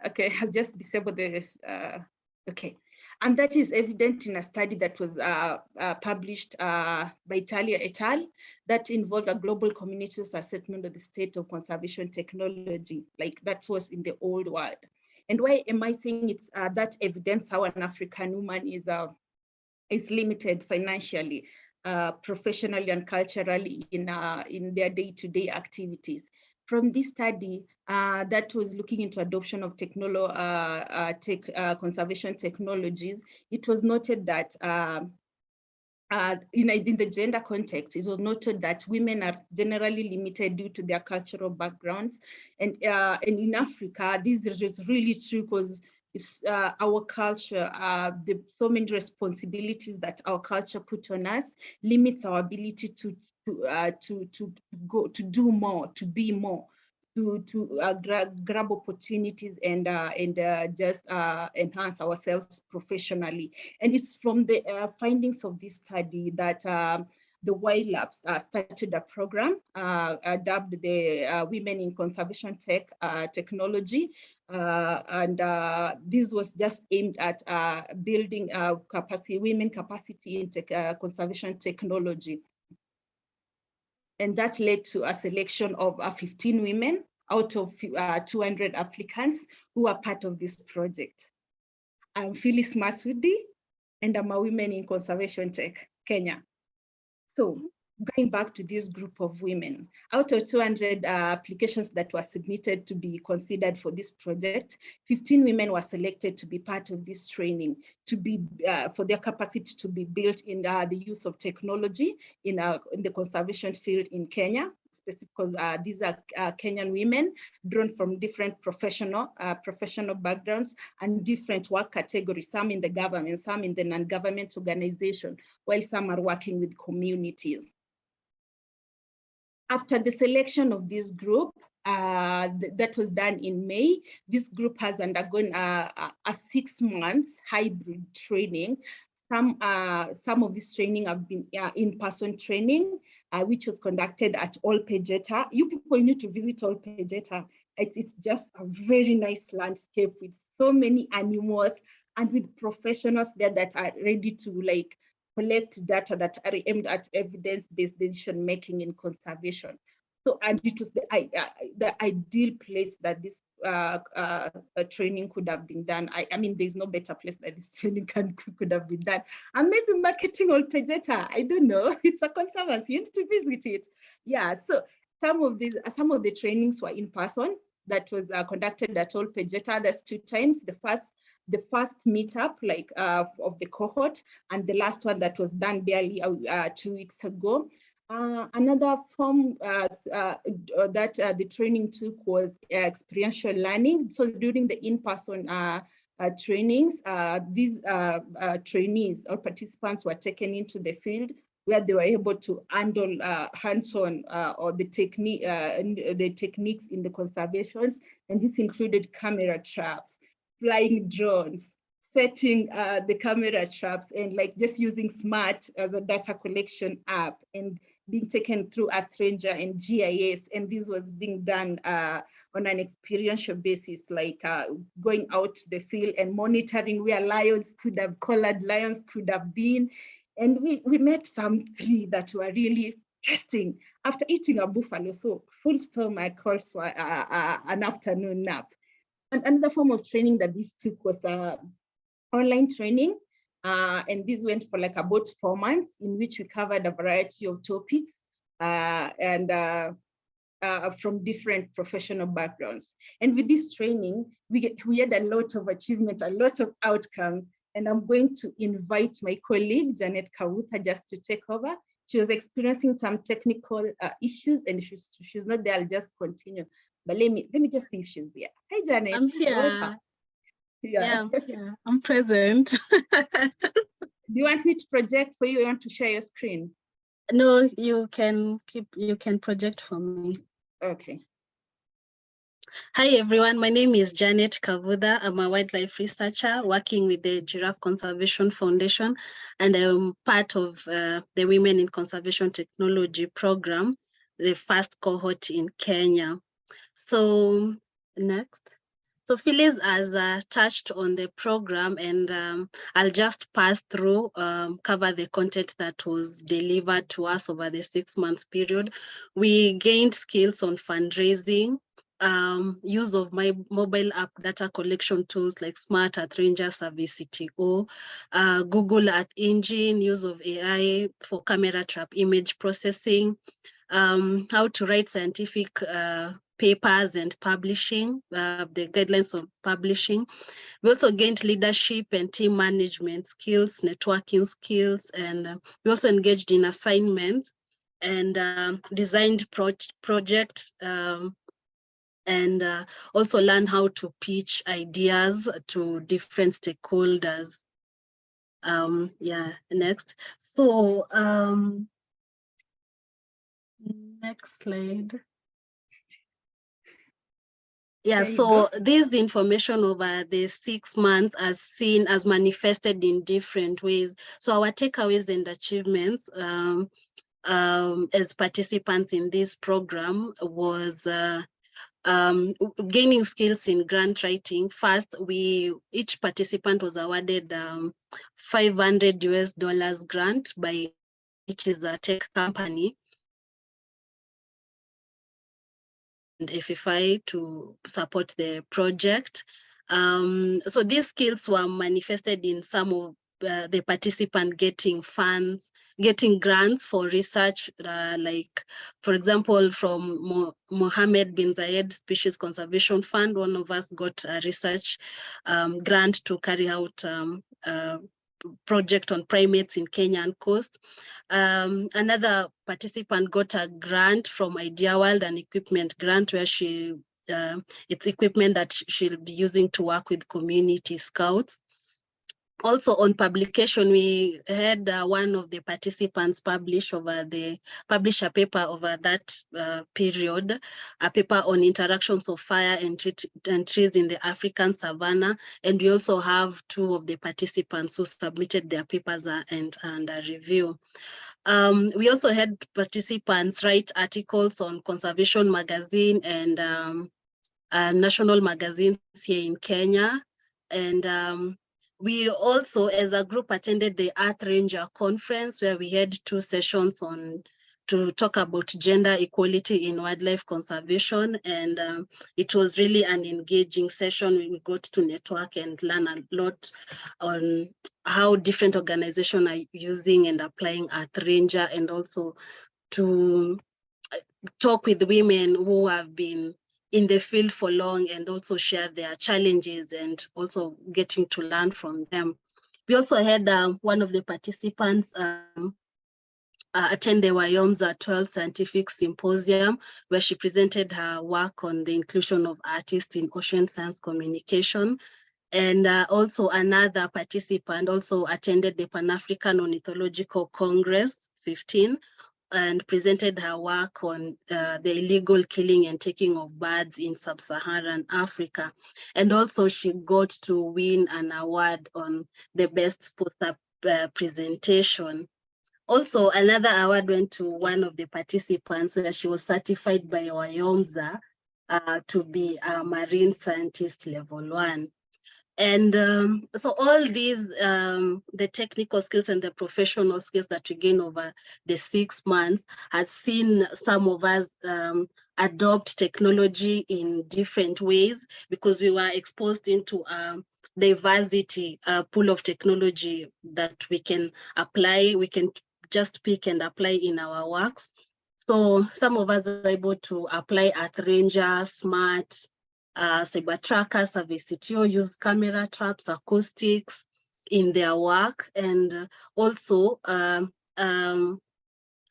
Okay, I'll just disable the, okay. And that is evident in a study that was published by Talia et al. That involved a global community's assessment of the state of conservation technology, like that was in the old world. And why am I saying it's that evidence how an African woman is limited financially, professionally, and culturally in their day-to-day activities? From this study that was looking into adoption of conservation technologies, it was noted that in the gender context, it was noted that women are generally limited due to their cultural backgrounds. And in Africa, this is really true because it's our culture, the so many responsibilities that our culture put on us limits our ability to do more, to be more, to grab opportunities and just enhance ourselves professionally. And it's from the findings of this study that the WILDLABS started a program dubbed the Women in Conservation Technology. And this was just aimed at building women capacity in conservation technology. And that led to a selection of 15 women out of 200 applicants who are part of this project. I'm Phyllis Masudi, and I'm a Women in Conservation Tech, Kenya. So going back to this group of women, out of 200 applications that were submitted to be considered for this project, 15 women were selected to be part of this training, to be for their capacity to be built in the use of technology in the conservation field in Kenya, specifically because these are Kenyan women drawn from different professional backgrounds and different work categories, some in the government, some in the non-government organization, while some are working with communities. After the selection of this group, that was done in May, this group has undergone a 6 months hybrid training. Some of this training have been in-person training, which was conducted at Olpejeta. You people need to visit Olpejeta. It's just a very nice landscape with so many animals and with professionals there that are ready to like collect data that are aimed at evidence-based decision making in conservation. So, and it was the ideal place that this training could have been done. I mean, there's no better place that this training could have been done. And maybe marketing Olpejeta, I don't know. It's a conservancy, you need to visit it. Yeah, so some of the trainings were in person. That was conducted at Olpejeta. That's 2 times. The first meetup of the cohort, and the last one that was done barely 2 weeks ago. Another form that the training took was experiential learning. So during the in-person trainings, these trainees or participants were taken into the field where they were able to handle hands-on or the techniques in the conservations, and this included camera traps, flying drones, setting the camera traps, and like just using SMART as a data collection app, and being taken through Earth-Ranger and GIS. And this was being done on an experiential basis, like going out to the field and monitoring where collared lions could have been. And we met some 3 that were really interesting after eating a buffalo. So full stomach also an afternoon nap. And another form of training that this took was online training. And this went for like about 4 months, in which we covered a variety of topics and from different professional backgrounds. And with this training, we had a lot of achievement, a lot of outcomes. And I'm going to invite my colleague, Janet Kavutha, just to take over. She was experiencing some technical issues, and she's not there. I'll just continue. But let me just see if she's there. Hi, Janet. I'm here. Yeah, I'm here. I'm present. Do you want me to project for you? You want to share your screen? No, you can project for me. Okay. Hi everyone, my name is Janet Kavutha. I'm a wildlife researcher working with the Giraffe Conservation Foundation, and I'm part of the Women in Conservation Technology program, the first cohort in Kenya. So next. So Phyllis has touched on the program, and I'll just pass through, cover the content that was delivered to us over the 6 months period. We gained skills on fundraising, use of my mobile app data collection tools like Smart Earth Ranger Service CTO, Google Earth Engine, use of AI for camera trap image processing, how to write scientific papers and publishing, the guidelines of publishing. We also gained leadership and team management skills, networking skills, and we also engaged in assignments and designed projects, and also learn how to pitch ideas to different stakeholders. Yeah, next. So next slide. Yeah, so this information over the 6 months as manifested in different ways. So our takeaways and achievements as participants in this program was gaining skills in grant writing. First, each participant was awarded $500 grant by which is a tech company and FFI to support the project. So these skills were manifested in some of the participant getting funds, getting grants for research, like, for example, from Mohammed bin Zayed Species Conservation Fund, one of us got a research grant to carry out project on primates in Kenyan coast. Another participant got a grant from Idea World, an equipment grant where it's equipment that she'll be using to work with community scouts. Also on publication, we had one of the participants publish a paper over that period, a paper on interactions of fire and trees in the African savanna. And we also have 2 of the participants who submitted their papers and under review. We also had participants write articles on Conservation Magazine and national magazines here in Kenya. And we also, as a group, attended the Earth Ranger conference where we had 2 sessions to talk about gender equality in wildlife conservation. And it was really an engaging session. We got to network and learn a lot on how different organizations are using and applying Earth Ranger, and also to talk with women who have been in the field for long and also share their challenges and also getting to learn from them. We also had one of the participants attend the WIOMSA 12 Scientific Symposium, where she presented her work on the inclusion of artists in ocean science communication. And also another participant also attended the Pan-African Ornithological Congress 15, and presented her work on the illegal killing and taking of birds in sub-Saharan Africa. And also she got to win an award on the best poster presentation. Also, another award went to one of the participants where she was certified by WIOMSA to be a marine scientist level 1. And so all these, the technical skills and the professional skills that we gain over the 6 months has seen some of us adopt technology in different ways, because we were exposed into diversity pool of technology that we can apply, we can just pick and apply in our works. So some of us are able to apply Earth Ranger, Smart, Cyber Tracker, Service CTO, use camera traps, acoustics in their work, and also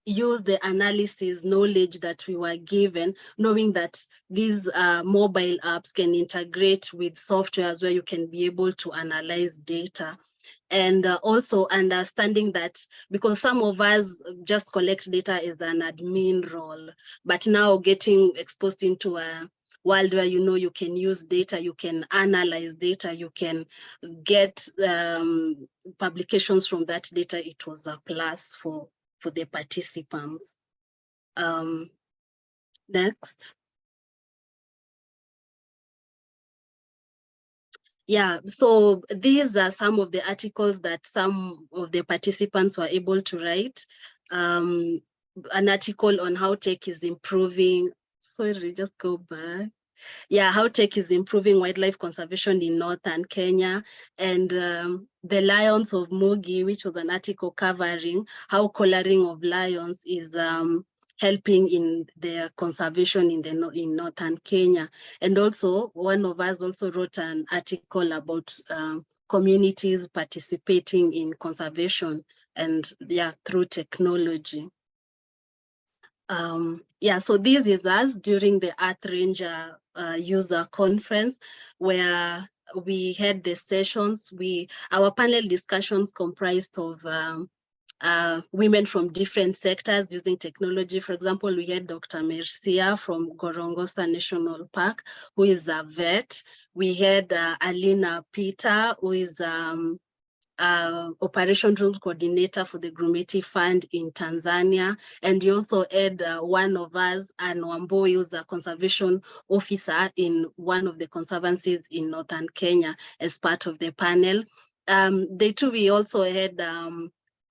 use the analysis knowledge that we were given, knowing that these mobile apps can integrate with softwares where you can be able to analyze data. And also understanding that, because some of us just collect data as an admin role, but now getting exposed into a world where, you know, you can use data, you can analyze data, you can get publications from that data, it was a plus for the participants. Next. Yeah, so these are some of the articles that some of the participants were able to write. An article on how tech is improving. Sorry, just go back. Yeah, how tech is improving wildlife conservation in northern Kenya, and the lions of Mugi, which was an article covering how collaring of lions is helping in their conservation in northern Kenya. And also, one of us also wrote an article about communities participating in conservation and through technology. Yeah, so this is us during the Earth Ranger user conference, where we had the sessions. Our panel discussions comprised of women from different sectors using technology. For example, we had Dr. Mercia from Gorongosa National Park, who is a vet. We had Alina Peter, who is Operation Room Coordinator for the Grumeti Fund in Tanzania. And we also had one of us, Anne Wamboi, who's a conservation officer in one of the conservancies in northern Kenya, as part of the panel. We also had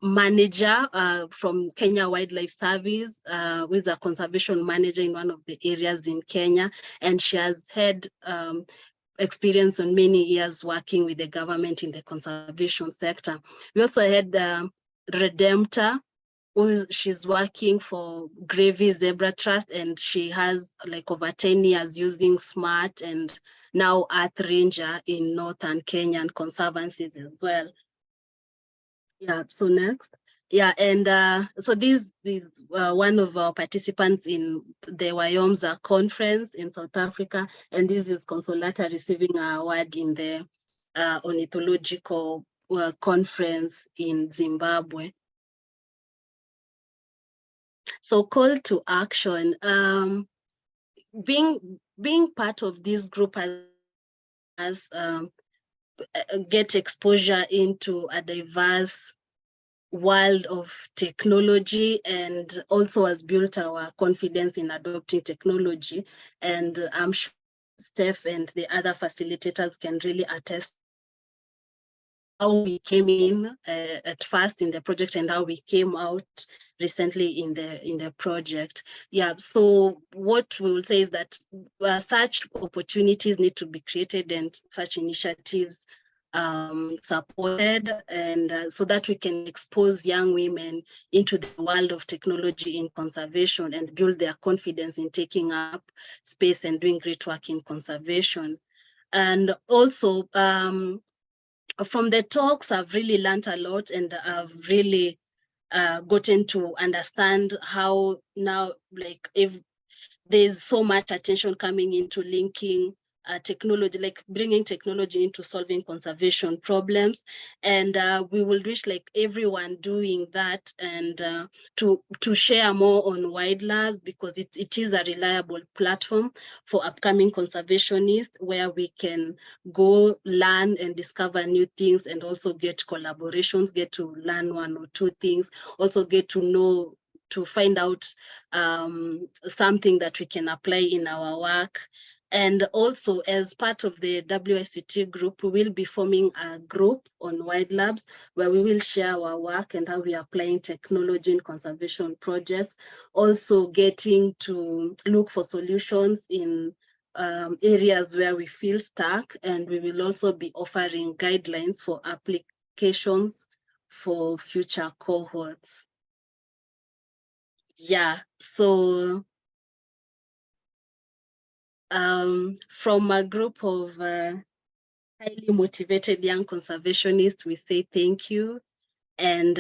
manager from Kenya Wildlife Service, who is a conservation manager in one of the areas in Kenya, and she has had experience on many years working with the government in the conservation sector. We also had Redemptor, she's working for Gravy Zebra Trust, and she has like over 10 years using SMART and now Earth Ranger in northern Kenyan conservancies as well. Yeah, so next. Yeah, and so this one of our participants in the Wyomza conference in South Africa, and this is Consolata receiving an award in the ornithological conference in Zimbabwe. So call to action. Being part of this group has get exposure into a diverse world of technology, and also has built our confidence in adopting technology. And I'm sure Steph and the other facilitators can really attest how we came in at first in the project and how we came out recently in the project. Yeah, so what we will say is that such opportunities need to be created and such initiatives supported, and so that we can expose young women into the world of technology in conservation and build their confidence in taking up space and doing great work in conservation. And also from the talks, I've really learned a lot, and I've really gotten to understand how now, like, if there's so much attention coming into linking technology, like bringing technology into solving conservation problems, and we will wish like everyone doing that, and to share more on WILDLABS, because it is a reliable platform for upcoming conservationists, where we can go learn and discover new things, and also get collaborations, get to learn one or two things, also get to know, to find out something that we can apply in our work. And also, as part of the WICT group, we will be forming a group on WILDLABS, where we will share our work and how we are applying technology in conservation projects, also getting to look for solutions in areas where we feel stuck, and we will also be offering guidelines for applications for future cohorts. Yeah, so from a group of highly motivated young conservationists, we say thank you. And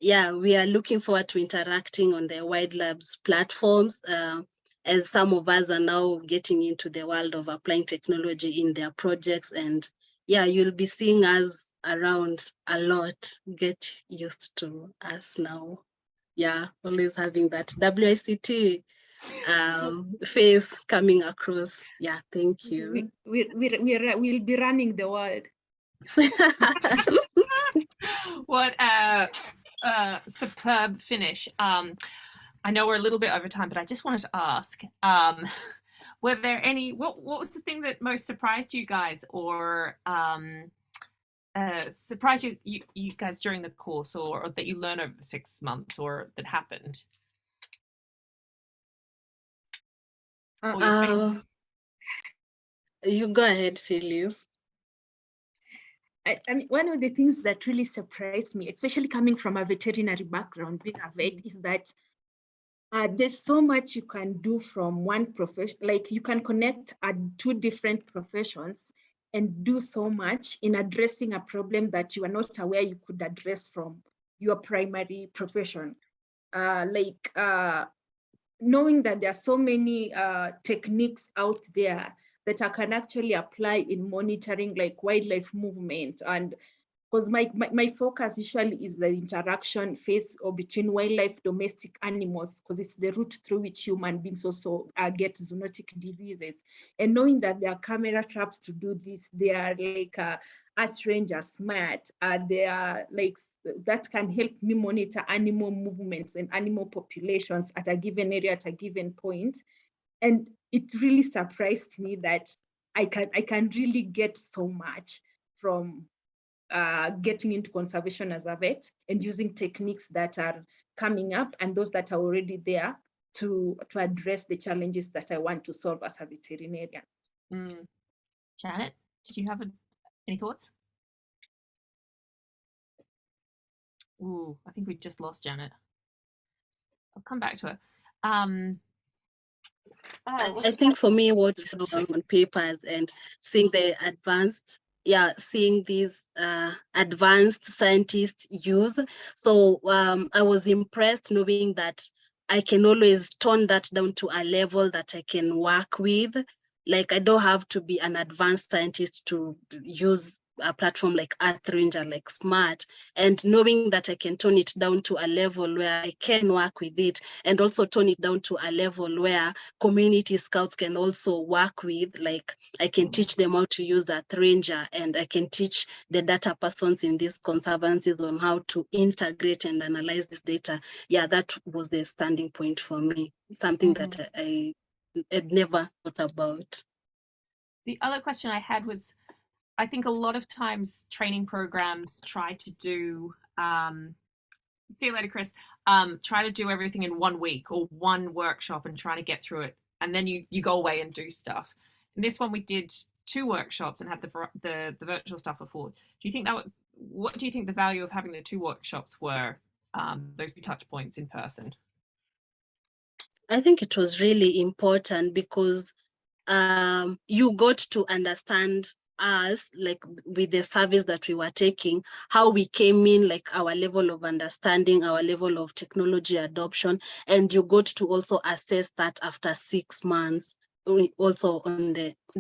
yeah, we are looking forward to interacting on the WILDLABS platforms, as some of us are now getting into the world of applying technology in their projects. And yeah, you'll be seeing us around a lot. Get used to us now. Yeah, always having that WICT face coming across. Yeah, thank you. We'll be running the world. What a superb finish. I know we're a little bit over time, but I just wanted to ask, were there any, what was the thing that most surprised you guys, or surprised you guys during the course, or that you learned over the 6 months, or that happened? You go ahead, Phyllis. I mean, one of the things that really surprised me, especially coming from a veterinary background, being a vet, is that there's so much you can do from one profession. Like, you can connect 2 different professions and do so much in addressing a problem that you are not aware you could address from your primary profession. Knowing that there are so many techniques out there that I can actually apply in monitoring like wildlife movement. And because my focus usually is the interaction phase or between wildlife, domestic animals, because it's the route through which human beings also get zoonotic diseases. And knowing that there are camera traps to do this, they are like Earth Ranger smart, they are like, that can help me monitor animal movements and animal populations at a given area at a given point. And it really surprised me that I can really get so much from getting into conservation as a vet and using techniques that are coming up and those that are already there to address the challenges that I want to solve as a veterinarian. Janet, did you have any thoughts? Ooh, I think we just lost Janet. I'll come back to her. I think for me, what we saw on papers and seeing the seeing these advanced scientists use. So I was impressed knowing that I can always tone that down to a level that I can work with. Like, I don't have to be an advanced scientist to use a platform like Earth Ranger, like Smart, and knowing that I can tone it down to a level where I can work with it, and also tone it down to a level where community scouts can also work with, like I can teach them how to use that Ranger, and I can teach the data persons in these conservancies on how to integrate and analyze this data. Yeah, that was the standing point for me, something that I had never thought about. The other question I had was, I think a lot of times training programs try to do, see you later, Chris, try to do everything in 1 week or one workshop and try to get through it. And then you go away and do stuff. In this one, we did 2 workshops and had the virtual stuff before. Do you think what do you think the value of having the 2 workshops were, those 2 touch points in person? I think it was really important because you got to understand us, like with the service that we were taking, how we came in, like our level of understanding, our level of technology adoption, and you got to also assess that after 6 months, also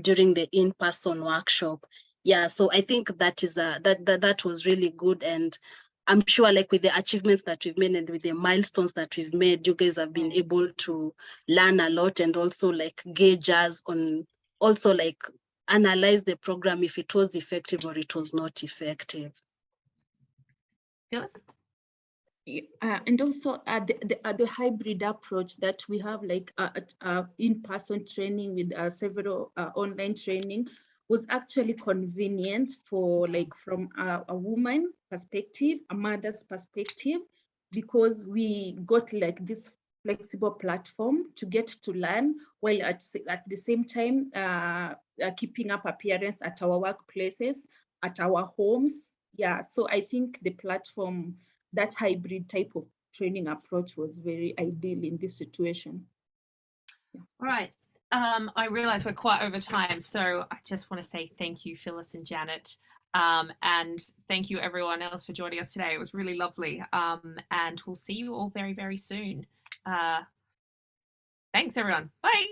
during the in-person workshop. Yeah, so I think that is that was really good, and I'm sure, like with the achievements that we've made and with the milestones that we've made, you guys have been able to learn a lot and also like gauge us on, also like analyze the program if it was effective or it was not effective. Phyllis? And also the hybrid approach that we have, like in-person training with several online training, was actually convenient for, like, from a woman perspective, a mother's perspective, because we got like this flexible platform to get to learn while at the same time keeping up appearance at our workplaces, at our homes. Yeah, so I think the platform, that hybrid type of training approach, was very ideal in this situation. Yeah. All right. I realize we're quite over time, so I just want to say thank you, Phyllis and Janet, and thank you everyone else for joining us today. It was really lovely, and we'll see you all very, very soon. Thanks, everyone. Bye.